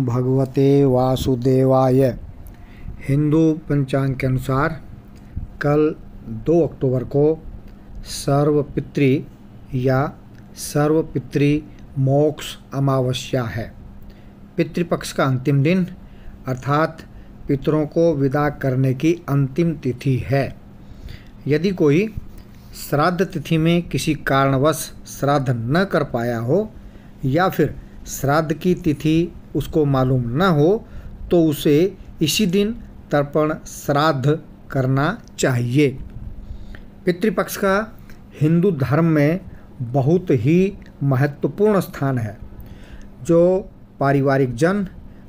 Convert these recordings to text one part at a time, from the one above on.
भगवते वासुदेवाय। हिंदू पंचांग के अनुसार कल 2 अक्टूबर को सर्वपितृ या सर्वपितृ मोक्ष अमावस्या है। पितृपक्ष का अंतिम दिन अर्थात पितरों को विदा करने की अंतिम तिथि है। यदि कोई श्राद्ध तिथि में किसी कारणवश श्राद्ध न कर पाया हो या फिर श्राद्ध की तिथि उसको मालूम न हो तो उसे इसी दिन तर्पण श्राद्ध करना चाहिए। पितृपक्ष का हिंदू धर्म में बहुत ही महत्वपूर्ण स्थान है। जो पारिवारिक जन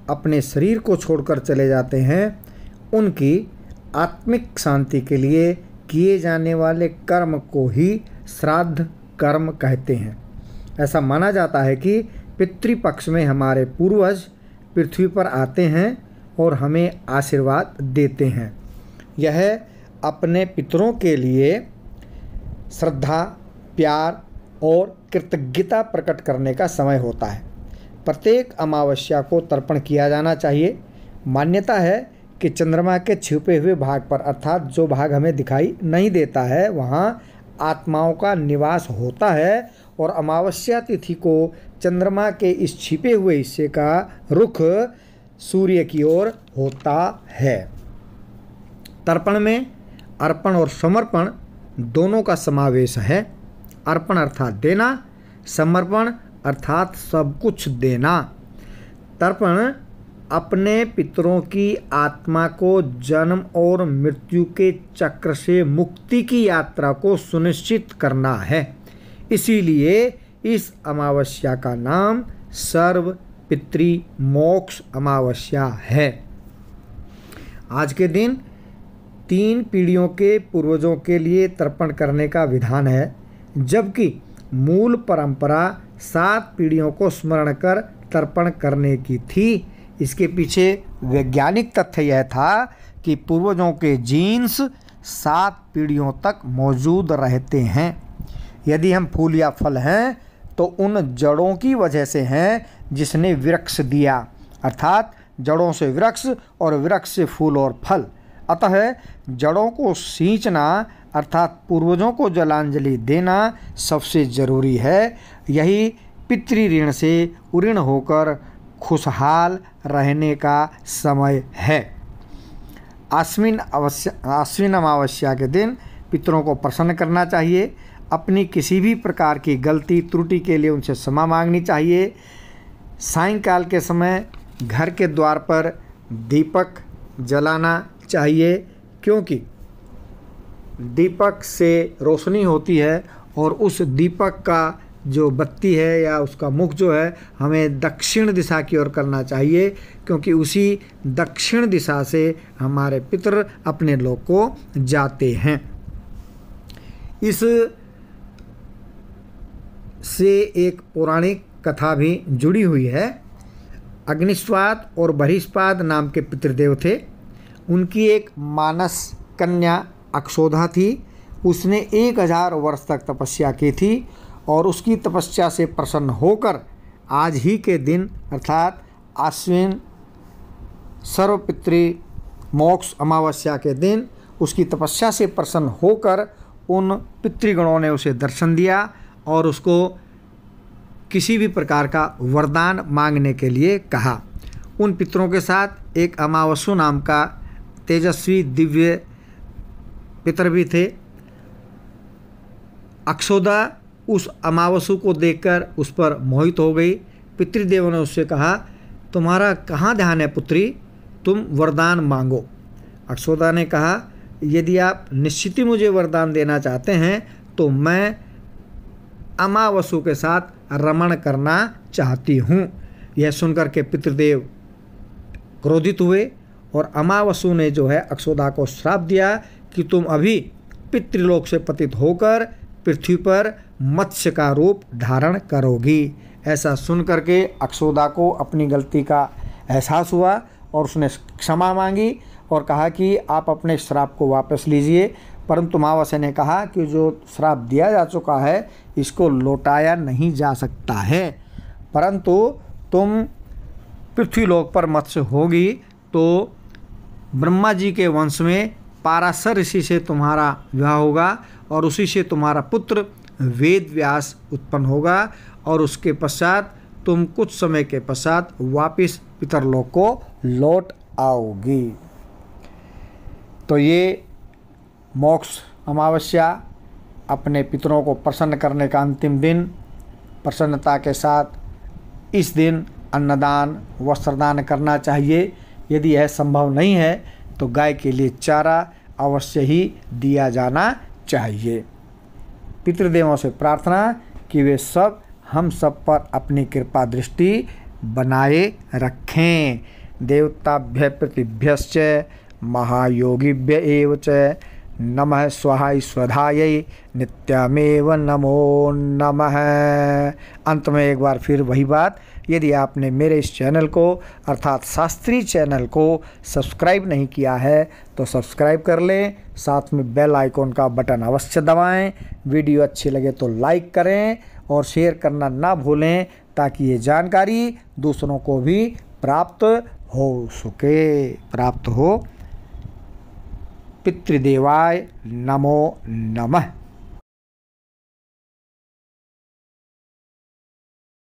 अपने शरीर को छोड़कर चले जाते हैं उनकी आत्मिक शांति के लिए किए जाने वाले कर्म को ही श्राद्ध कर्म कहते हैं। ऐसा माना जाता है कि पितृपक्ष में हमारे पूर्वज पृथ्वी पर आते हैं और हमें आशीर्वाद देते हैं। यह अपने पितरों के लिए श्रद्धा, प्यार और कृतज्ञता प्रकट करने का समय होता है। प्रत्येक अमावस्या को तर्पण किया जाना चाहिए। मान्यता है कि चंद्रमा के छिपे हुए भाग पर अर्थात जो भाग हमें दिखाई नहीं देता है वहाँ आत्माओं का निवास होता है और अमावस्या तिथि को चंद्रमा के इस छिपे हुए हिस्से का रुख सूर्य की ओर होता है। तर्पण में अर्पण और समर्पण दोनों का समावेश है। अर्पण अर्थात देना, समर्पण अर्थात सब कुछ देना। तर्पण अपने पितरों की आत्मा को जन्म और मृत्यु के चक्र से मुक्ति की यात्रा को सुनिश्चित करना है। इसीलिए इस अमावस्या का नाम सर्व पितृ मोक्ष अमावस्या है। आज के दिन 3 पीढ़ियों के पूर्वजों के लिए तर्पण करने का विधान है, जबकि मूल परंपरा 7 पीढ़ियों को स्मरण कर तर्पण करने की थी। इसके पीछे वैज्ञानिक तथ्य यह था कि पूर्वजों के जीन्स 7 पीढ़ियों तक मौजूद रहते हैं। यदि हम फूल या फल हैं तो उन जड़ों की वजह से हैं जिसने वृक्ष दिया, अर्थात जड़ों से वृक्ष और वृक्ष से फूल और फल। अतः जड़ों को सींचना अर्थात पूर्वजों को जलांजलि देना सबसे ज़रूरी है। यही पितृ ऋण से उऋण होकर खुशहाल रहने का समय है। आश्विन अमावस्या के दिन पितरों को प्रसन्न करना चाहिए। अपनी किसी भी प्रकार की गलती त्रुटि के लिए उनसे क्षमा मांगनी चाहिए। सायंकाल के समय घर के द्वार पर दीपक जलाना चाहिए, क्योंकि दीपक से रोशनी होती है और उस दीपक का जो बत्ती है या उसका मुख जो है हमें दक्षिण दिशा की ओर करना चाहिए, क्योंकि उसी दक्षिण दिशा से हमारे पितर अपने लोक को जाते हैं। इस से एक पौराणिक कथा भी जुड़ी हुई है। अग्निस्वाद और बृहस्पाद नाम के पितृदेव थे। उनकी एक मानस कन्या अक्षोधा थी। उसने 1000 वर्ष तक तपस्या की थी और उसकी तपस्या से प्रसन्न होकर आज ही के दिन अर्थात आश्विन सर्वपितृ मोक्ष अमावस्या के दिन उसकी तपस्या से प्रसन्न होकर उन पितृगणों ने उसे दर्शन दिया और उसको किसी भी प्रकार का वरदान मांगने के लिए कहा। उन पितरों के साथ एक अमावस्यु नाम का तेजस्वी दिव्य पितर भी थे। अक्षोदा उस अमावस्यु को देखकर उस पर मोहित हो गई। पितृदेवों ने उससे कहा, तुम्हारा कहाँ ध्यान है पुत्री, तुम वरदान मांगो। अक्षोदा ने कहा, यदि आप निश्चित ही मुझे वरदान देना चाहते हैं तो मैं अमावस्यु के साथ रमण करना चाहती हूँ। यह सुनकर के पितृदेव क्रोधित हुए और अमावस्यु ने जो है अक्षोदा को श्राप दिया कि तुम अभी पितृलोक से पतित होकर पृथ्वी पर मत्स्य का रूप धारण करोगी। ऐसा सुन करके अक्षोदा को अपनी गलती का एहसास हुआ और उसने क्षमा मांगी और कहा कि आप अपने श्राप को वापस लीजिए। परंतु अमावस्या ने कहा कि जो श्राप दिया जा चुका है इसको लौटाया नहीं जा सकता है, परंतु तुम पृथ्वीलोक पर मत्स्य होगी तो ब्रह्मा जी के वंश में पाराशर ऋषि से तुम्हारा विवाह होगा और उसी से तुम्हारा पुत्र वेद व्यास उत्पन्न होगा और उसके पश्चात तुम कुछ समय के पश्चात वापिस पितरलोक को लौट आओगी। तो ये मोक्ष अमावस्या अपने पितरों को प्रसन्न करने का अंतिम दिन, प्रसन्नता के साथ इस दिन अन्नदान वस्त्रदान करना चाहिए। यदि यह संभव नहीं है तो गाय के लिए चारा अवश्य ही दिया जाना चाहिए। पितृदेवों से प्रार्थना कि वे सब हम सब पर अपनी कृपा दृष्टि बनाए रखें। देवताभ्य पृथिभ्यश्च महायोगिभ्य एव च नमः स्वाहाय स्वधायै नित्यमेव नमो नमः। अंत में एक बार फिर वही बात, यदि आपने मेरे इस चैनल को अर्थात शास्त्री चैनल को सब्सक्राइब नहीं किया है तो सब्सक्राइब कर लें, साथ में बेल आइकॉन का बटन अवश्य दबाएं। वीडियो अच्छी लगे तो लाइक करें और शेयर करना ना भूलें ताकि ये जानकारी दूसरों को भी प्राप्त हो। पितृदेवाय नमो नमः।